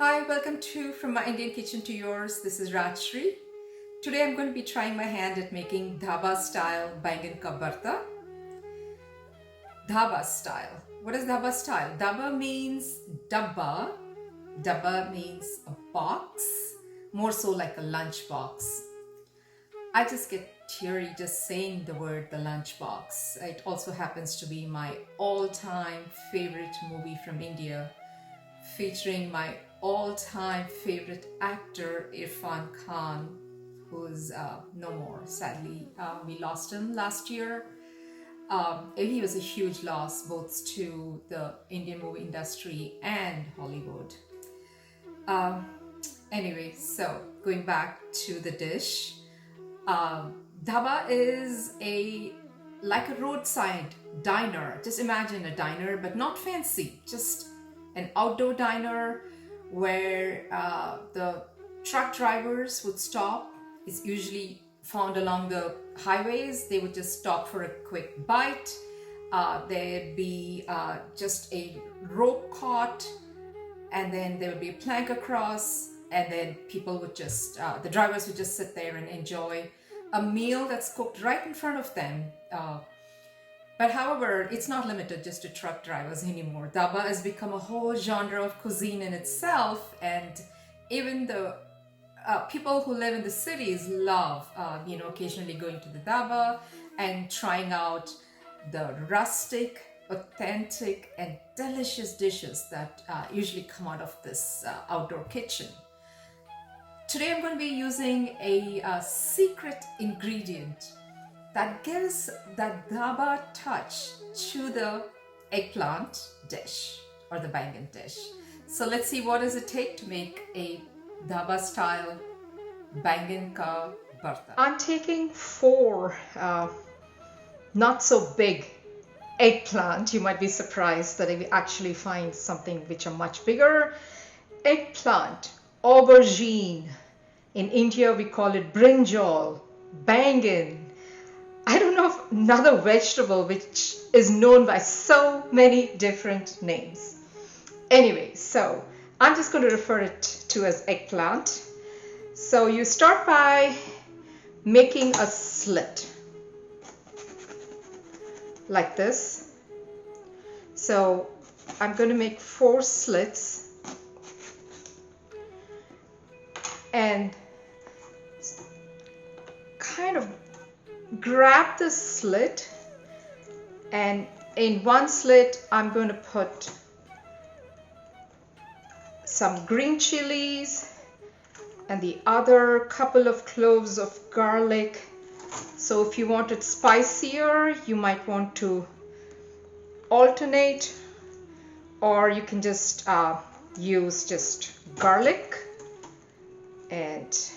Hi, welcome to From My Indian Kitchen to Yours. This is Rajshri. Today I'm going to be trying my hand at making Dhabha Style Baingan Bharta. Dhabha Style. What is Dhabha Style? Dhabha means dabba. Dabba means a box, more so like a lunch box. I just get teary just saying the word the lunch box. It also happens to be my all-time favorite movie from India, featuring my all-time favorite actor Irfan Khan, who's no more. Sadly, we lost him last year. He was a huge loss both to the Indian movie industry and Hollywood. Anyway, so going back to the dish, dhaba is like a roadside diner. Just imagine a diner, but not fancy, just an outdoor diner where the truck drivers would stop. It's usually found along the highways. They would just stop for a quick bite. There'd be just a rope caught, and then there would be a plank across, and then people would just, the drivers would just sit there and enjoy a meal that's cooked right in front of them. But however, it's not limited just to truck drivers anymore. Dhaba has become a whole genre of cuisine in itself, and even the people who live in the cities love, occasionally going to the dhaba and trying out the rustic, authentic, and delicious dishes that usually come out of this outdoor kitchen. Today I'm going to be using a secret ingredient that gives that dhaba touch to the eggplant dish or the baingan dish. So let's see, what does it take to make a dhaba style baingan ka bharta. I'm taking 4 not so big eggplant. You might be surprised that I actually find something which are much bigger. Eggplant, aubergine. In India we call it brinjal, bangan. I don't know of another vegetable which is known by so many different names. Anyway, so I'm just going to refer it to as eggplant. So you start by making a slit like this. So I'm going to make 4 slits and kind of grab the slit, and in one slit I'm going to put some green chilies and the other couple of cloves of garlic. So if you want it spicier, you might want to alternate, or you can just use just garlic. And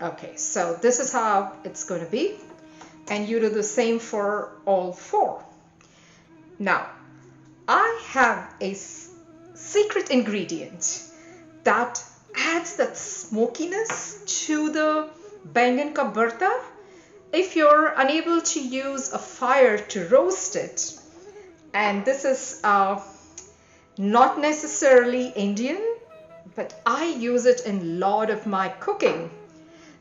okay, so this is how it's going to be, and you do the same for all 4. Now I have a secret ingredient that adds that smokiness to the baingan ka bharta. If you're unable to use a fire to roast it, and this is not necessarily Indian, but I use it in a lot of my cooking.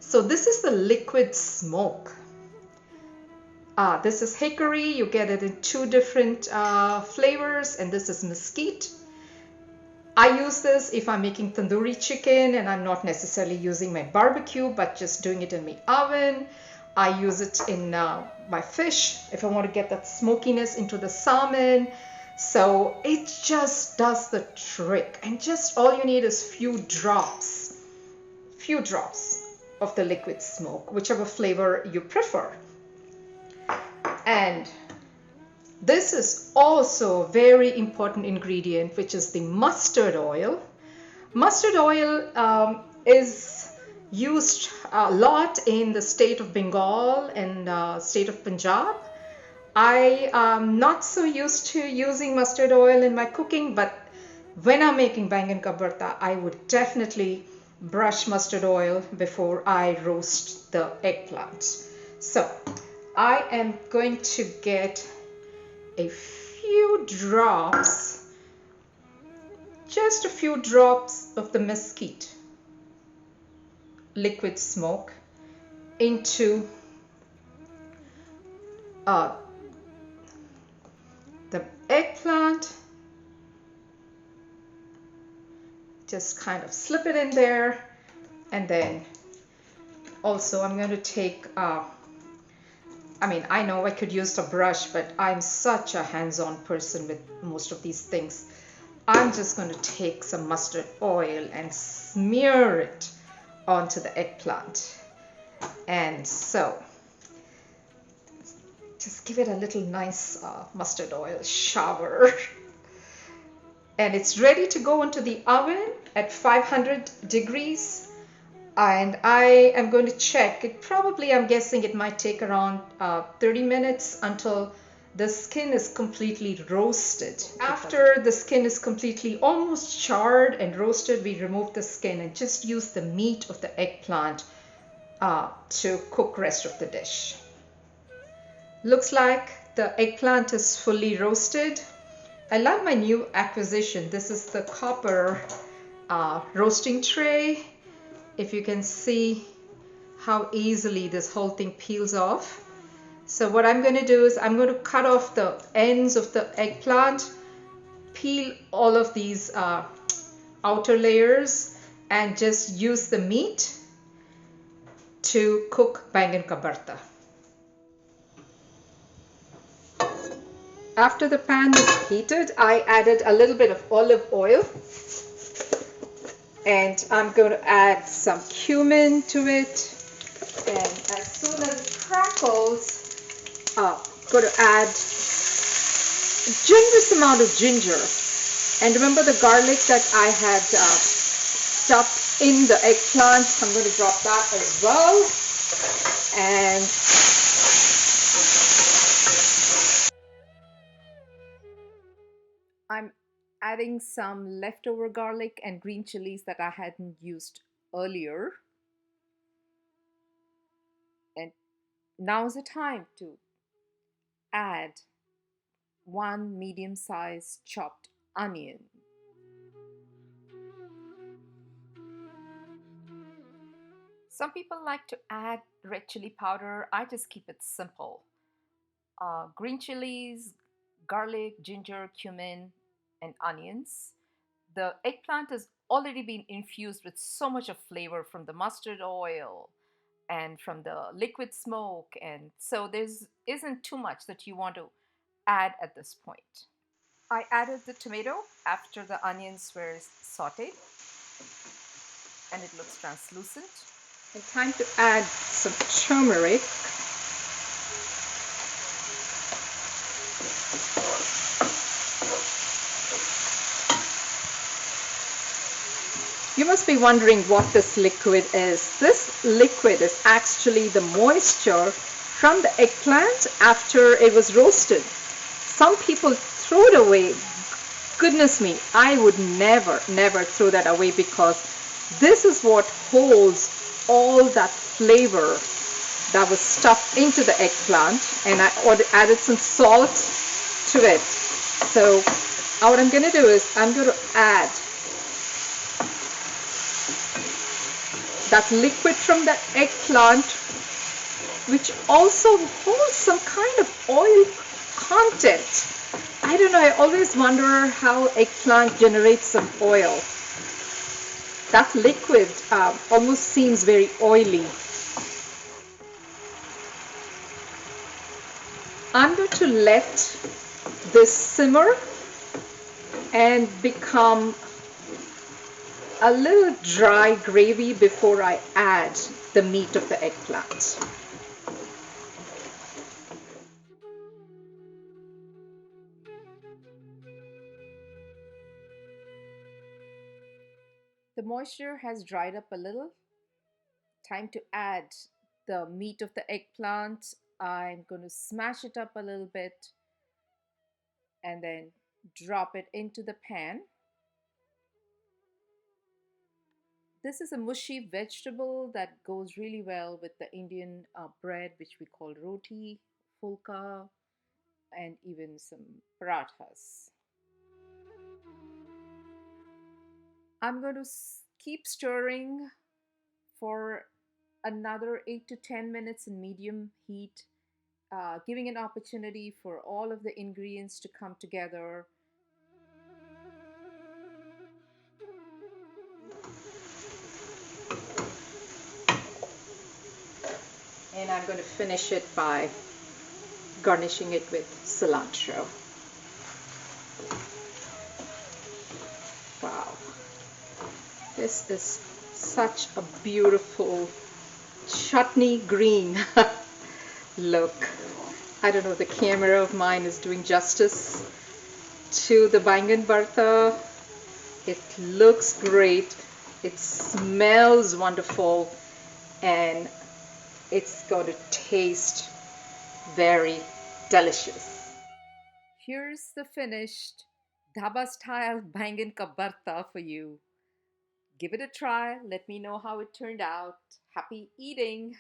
So this is the liquid smoke. This is hickory. You get it in 2 different flavors, and this is mesquite. I use this if I'm making tandoori chicken and I'm not necessarily using my barbecue, but just doing it in my oven. I use it in my fish if I want to get that smokiness into the salmon. So it just does the trick, and just all you need is few drops of the liquid smoke, whichever flavor you prefer. And this is also a very important ingredient, which is the mustard oil. Mustard oil is used a lot in the state of Bengal and state of Punjab. I am not so used to using mustard oil in my cooking, but when I'm making baingan ka bharta, I would definitely brush mustard oil before I roast the eggplant. So I am going to get a few few drops, just a few drops of the mesquite liquid smoke into the eggplant. Just kind of slip it in there, and then also I'm going to take I know I could use a brush, but I'm such a hands-on person with most of these things. I'm just going to take some mustard oil and smear it onto the eggplant. And so just give it a little nice mustard oil shower. And it's ready to go into the oven at 500 degrees. And I am going to check it. Probably, I'm guessing it might take around 30 minutes until the skin is completely roasted. After the skin is completely almost charred and roasted, we remove the skin and just use the meat of the eggplant to cook rest of the dish. Looks like the eggplant is fully roasted. I love my new acquisition. This is the copper roasting tray. If you can see how easily this whole thing peels off. So what I'm going to do is I'm going to cut off the ends of the eggplant, peel all of these outer layers, and just use the meat to cook Baingan Bharta. After the pan is heated, I added a little bit of olive oil. And I'm going to add some cumin to it. And as soon as it crackles, I'm going to add a generous amount of ginger. And remember the garlic that I had stuffed in the eggplant? I'm going to drop that as well. And I'm adding some leftover garlic and green chilies that I hadn't used earlier. And now's the time to add one medium-sized chopped onion. Some people like to add red chili powder. I just keep it simple. Green chilies, garlic, ginger, cumin, and onions. The eggplant has already been infused with so much of flavor from the mustard oil and from the liquid smoke, and so isn't too much that you want to add at this point. I added the tomato after the onions were sauteed, and it looks translucent. And time to add some turmeric. You must be wondering what this liquid is. This liquid is actually the moisture from the eggplant after it was roasted. Some people throw it away. Goodness me, I would never throw that away, because this is what holds all that flavor that was stuffed into the eggplant, and I added some salt to it. So what I'm going to do is I'm going to add that liquid from the eggplant, which also holds some kind of oil content. I don't know, I always wonder how eggplant generates some oil. That liquid almost seems very oily. I'm going to let this simmer and become a little dry gravy before I add the meat of the eggplant. The moisture has dried up a little. Time to add the meat of the eggplant. I'm going to smash it up a little bit and then drop it into the pan. This is a mushy vegetable that goes really well with the Indian bread, which we call roti, fulka. and even some parathas. I'm going to keep stirring for another 8 to 10 minutes in medium heat, giving an opportunity for all of the ingredients to come together. And I'm going to finish it by garnishing it with cilantro. Wow, this is such a beautiful chutney green look. I don't know, the camera of mine is doing justice to the Baingan Bharta. It looks great, it smells wonderful, and it's going to taste very delicious. Here's the finished Dhabha Style Baingan Bharta for you. Give it a try. Let me know how it turned out. Happy eating!